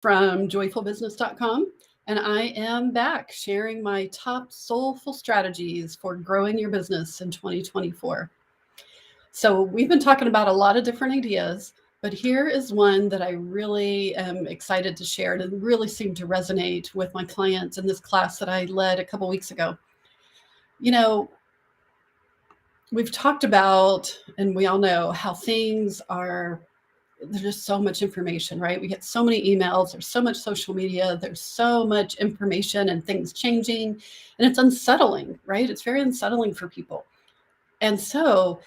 from joyfulbusiness.com, and I am back sharing my top soulful strategies for growing your business in 2024. So we've been talking about a lot of different ideas, but here is one that I really am excited to share, and it really seemed to resonate with my clients in this class that I led a couple weeks ago. You know, we've talked about, and we all know how things are, there's just so much information, right? We get so many emails, there's so much social media, there's so much information and things changing, and it's unsettling, right? It's very unsettling for people. And so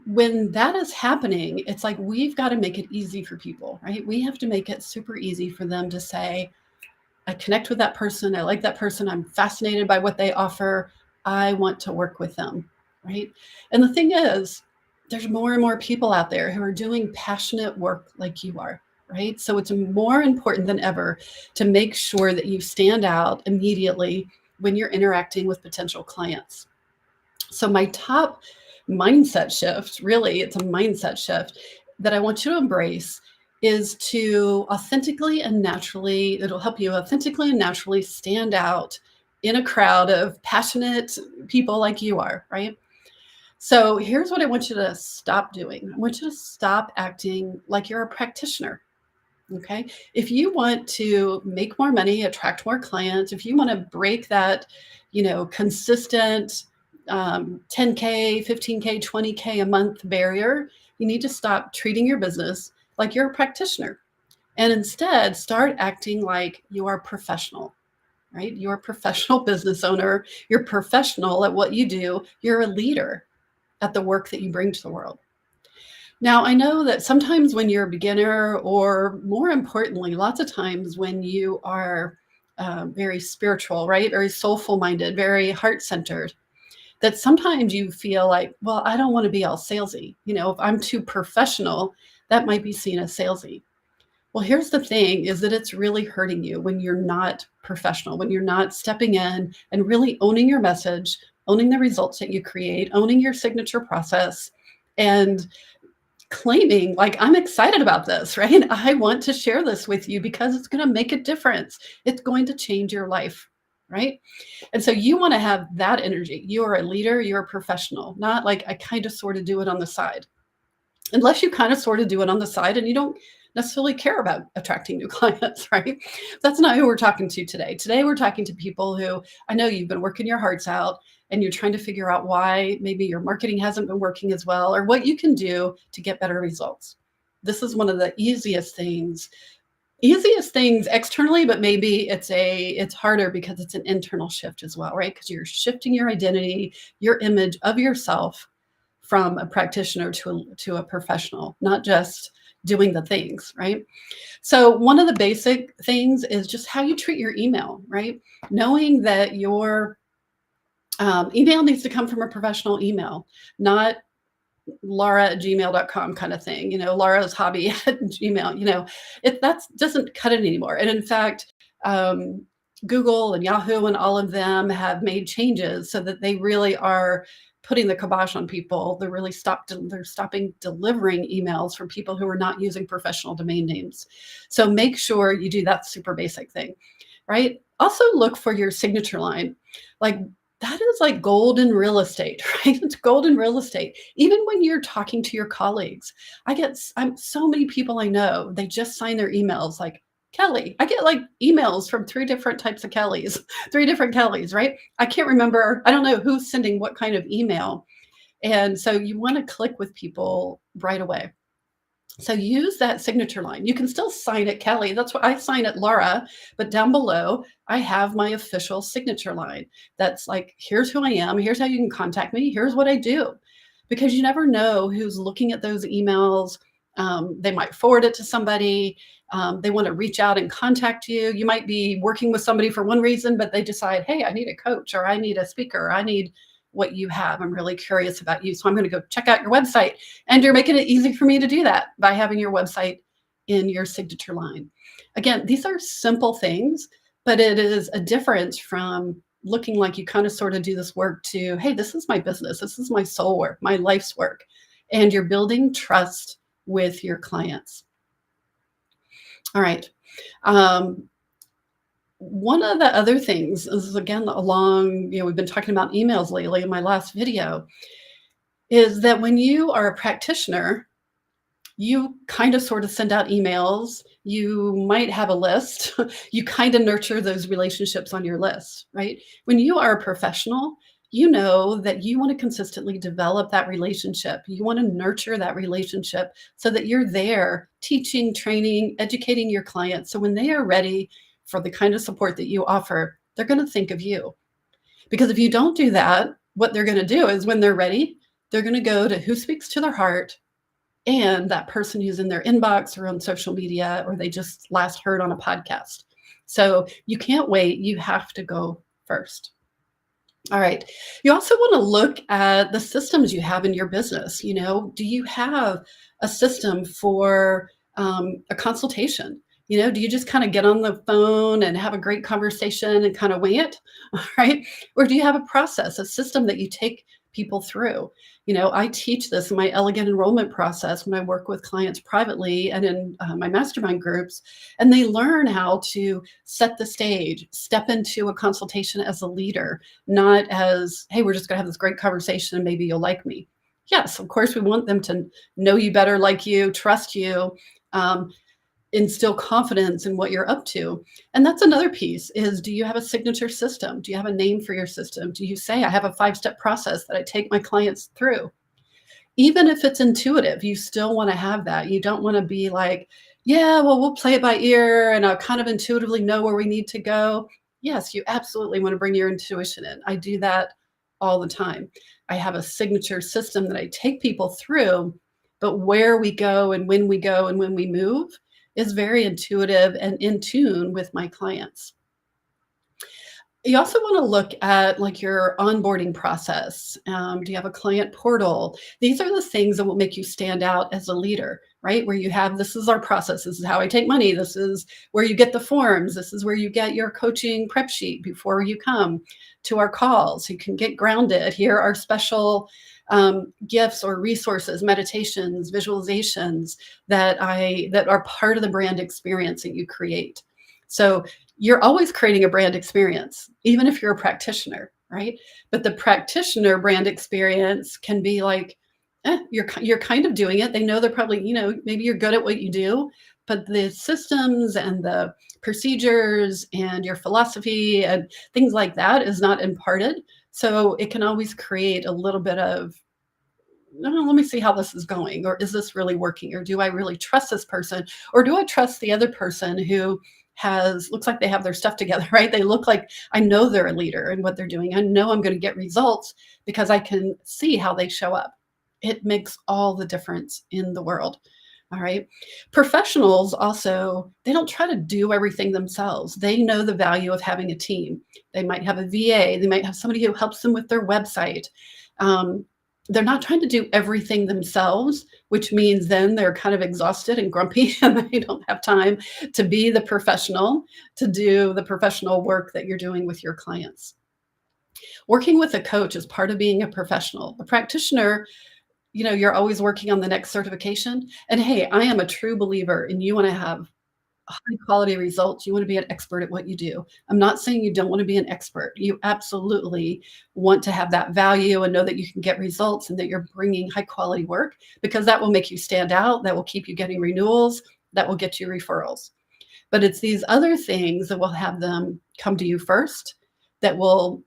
when that is happening, it's like we've got to make it easy for people, right? We have to make it super easy for them to say, I connect with that person, I like that person, I'm fascinated by what they offer, I want to work with them, right? And the thing is, there's more and more people out there who are doing passionate work like you are, right? So it's more important than ever to make sure that you stand out immediately when you're interacting with potential clients. So my top mindset shift, really, it's a mindset shift that I want you to embrace, is to authentically and naturally, it'll help you authentically and naturally stand out in a crowd of passionate people like you are, right? So here's what I want you to stop doing. I want you to stop acting like you're a practitioner. Okay. If you want to make more money, attract more clients, if you want to break that, consistent 10K, 15K, 20K a month barrier, you need to stop treating your business like you're a practitioner and instead start acting like you are professional, right? You're a professional business owner. You're professional at what you do. You're a leader at the work that you bring to the world. Now, I know that sometimes when you're a beginner, or more importantly, lots of times when you are very spiritual, right? Very soulful minded, very heart centered, that sometimes you feel like, well, I don't want to be all salesy. If I'm too professional, that might be seen as salesy. Well, here's the thing is that it's really hurting you when you're not professional, when you're not stepping in and really owning your message, owning the results that you create, owning your signature process, and claiming like, I'm excited about this, right? I want to share this with you because it's going to make a difference. It's going to change your life, right? And so you want to have that energy. You're a leader, you're a professional, not like I kind of sort of do it on the side. Unless you kind of sort of do it on the side and you don't necessarily care about attracting new clients, right? That's not who we're talking to today. Today, we're talking to people who, I know you've been working your hearts out and you're trying to figure out why maybe your marketing hasn't been working as well, or what you can do to get better results. This is one of the easiest things externally, but maybe it's harder because it's an internal shift as well, right? Because you're shifting your identity, your image of yourself from a practitioner to a professional, not just doing the things, right? So one of the basic things is just how you treat your email, right? Knowing that your email needs to come from a professional email, not Laura@gmail.com kind of thing, Laura's hobby at Gmail, that doesn't cut it anymore. And in fact, Google and Yahoo and all of them have made changes so that they really are putting the kibosh on people. They're stopping delivering emails from people who are not using professional domain names. So make sure you do that super basic thing, right? Also look for your signature line. Like, that is like gold in real estate, right? It's gold in real estate. Even when you're talking to your colleagues, I'm so many people I know, they just sign their emails like Kelly. I get like emails from three different types of Kellys, three different Kellys, right? I can't remember. I don't know who's sending what kind of email. And so you want to click with people right away. So use that signature line. You can still sign it Kelly. That's what I sign it Laura, but down below, I have my official signature line. That's like, here's who I am. Here's how you can contact me. Here's what I do. Because you never know who's looking at those emails. They might forward it to somebody. They want to reach out and contact you. You might be working with somebody for one reason, but they decide, hey, I need a coach, or I need a speaker, or I need what you have. I'm really curious about you. So I'm going to go check out your website. And you're making it easy for me to do that by having your website in your signature line. Again, these are simple things, but it is a difference from looking like you kind of sort of do this work to, hey, this is my business. This is my soul work, my life's work. And you're building trust with your clients. All right. Um, One of the other things is, again, along, we've been talking about emails lately in my last video, is that when you are a practitioner, you kind of sort of send out emails. You might have a list. You kind of nurture those relationships on your list, right? When you are a professional, you know that you want to consistently develop that relationship. You want to nurture that relationship so that you're there teaching, training, educating your clients. So when they are ready for the kind of support that you offer, they're going to think of you. Because if you don't do that, what they're going to do is when they're ready, they're going to go to who speaks to their heart and that person who's in their inbox or on social media, or they just last heard on a podcast. So you can't wait. You have to go first. All right. You also want to look at the systems you have in your business. Do you have a system for a consultation? Do you just kind of get on the phone and have a great conversation and kind of wing it? All right. Or do you have a process, a system that you take people through? I teach this in my elegant enrollment process when I work with clients privately and in my mastermind groups, and they learn how to set the stage, step into a consultation as a leader, not as, hey, we're just going to have this great conversation and maybe you'll like me. Yes, of course, we want them to know you better, like you, trust you, instill confidence in what you're up to. And that's another piece is, do you have a signature system? Do you have a name for your system? Do you say, I have a 5-step process that I take my clients through? Even if it's intuitive, you still want to have that. You don't want to be like, yeah, well, we'll play it by ear and I'll kind of intuitively know where we need to go. Yes, you absolutely want to bring your intuition in. I do that all the time. I have a signature system that I take people through, but where we go and when we move is very intuitive and in tune with my clients. You also want to look at like your onboarding process. Do you have a client portal? These are the things that will make you stand out as a leader, right? Where you have, this is our process. This is how I take money. This is where you get the forms. This is where you get your coaching prep sheet before you come to our calls. You can get grounded. Here are special gifts or resources, meditations, visualizations that are part of the brand experience that you create. So you're always creating a brand experience, even if you're a practitioner, right? But the practitioner brand experience can be like, you're kind of doing it. They know they're probably, maybe you're good at what you do, but the systems and the procedures and your philosophy and things like that is not imparted. So it can always create a little bit of, no, let me see how this is going, or is this really working, or do I really trust this person, or do I trust the other person who looks like they have their stuff together, right? They look like I know they're a leader and what they're doing. I know I'm going to get results because I can see how they show up. It makes all the difference in the world. All right. Professionals also, they don't try to do everything themselves. They know the value of having a team. They might have a VA. They might have somebody who helps them with their website. They're not trying to do everything themselves, which means then they're kind of exhausted and grumpy and they don't have time to be the professional, to do the professional work that you're doing with your clients. Working with a coach is part of being a professional. A practitioner, you're always working on the next certification. And hey, I am a true believer in you want to have high quality results. You want to be an expert at what you do. I'm not saying you don't want to be an expert. You absolutely want to have that value and know that you can get results and that you're bringing high quality work, because that will make you stand out. That will keep you getting renewals. That will get you referrals. But it's these other things that will have them come to you first, that will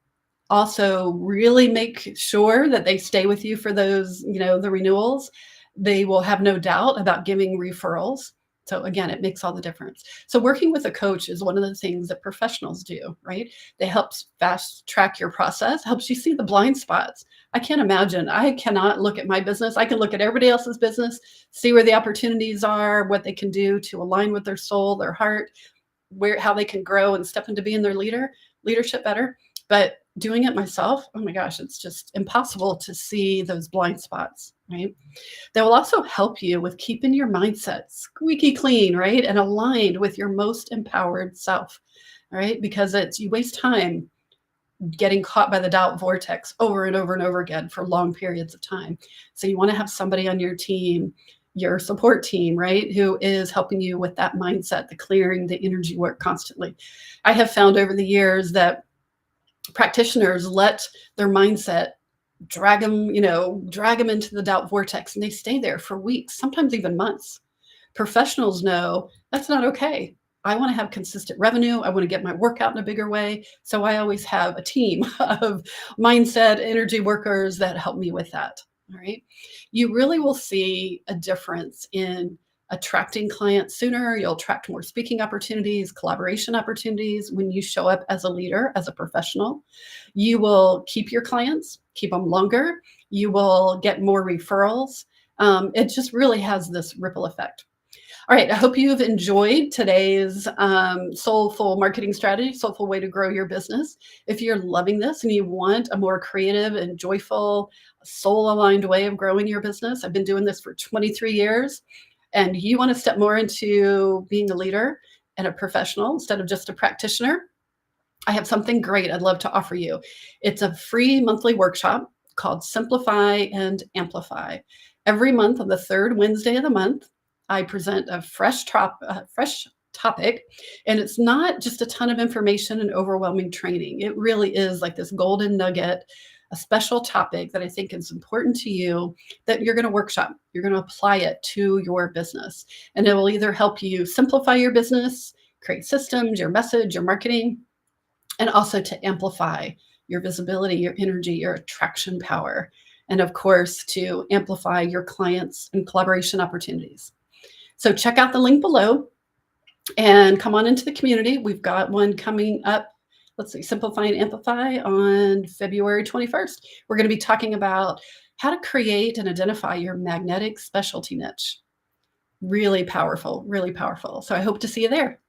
also really make sure that they stay with you for those, the renewals. They will have no doubt about giving referrals. So again, it makes all the difference. So working with a coach is one of the things that professionals do, right? They help fast track your process, helps you see the blind spots. I can't imagine. I cannot look at my business. I can look at everybody else's business, see where the opportunities are, what they can do to align with their soul, their heart, how they can grow and step into being their leadership better. But doing it myself, oh my gosh, it's just impossible to see those blind spots, right? They will also help you with keeping your mindset squeaky clean, right? And aligned with your most empowered self, right? Because you waste time getting caught by the doubt vortex over and over and over again for long periods of time. So you want to have somebody on your team your support team, right? Who is helping you with that mindset, the clearing, the energy work constantly. I have found over the years that practitioners let their mindset drag them, drag them into the doubt vortex, and they stay there for weeks, sometimes even months. Professionals know that's not okay. I want to have consistent revenue. I want to get my work out in a bigger way. So I always have a team of mindset, energy workers that help me with that. All right. You really will see a difference in attracting clients sooner. You'll attract more speaking opportunities, collaboration opportunities when you show up as a leader, as a professional. You will keep your clients, keep them longer. You will get more referrals. It just really has this ripple effect. All right, I hope you've enjoyed today's Soulful Marketing Strategy, Soulful Way to Grow Your Business. If you're loving this and you want a more creative and joyful, soul-aligned way of growing your business, I've been doing this for 23 years, and you want to step more into being a leader and a professional instead of just a practitioner, I have something great I'd love to offer you. It's a free monthly workshop called Simplify and Amplify. Every month on the third Wednesday of the month, I present a fresh topic, and it's not just a ton of information and overwhelming training. It really is like this golden nugget, a special topic that I think is important to you that you're going to workshop. You're going to apply it to your business, and it will either help you simplify your business, create systems, your message, your marketing, and also to amplify your visibility, your energy, your attraction power, and of course, to amplify your clients and collaboration opportunities. So check out the link below and come on into the community. We've got one coming up. Let's see, Simplify and Amplify on February 21st. We're going to be talking about how to create and identify your magnetic specialty niche. Really powerful, really powerful. So I hope to see you there.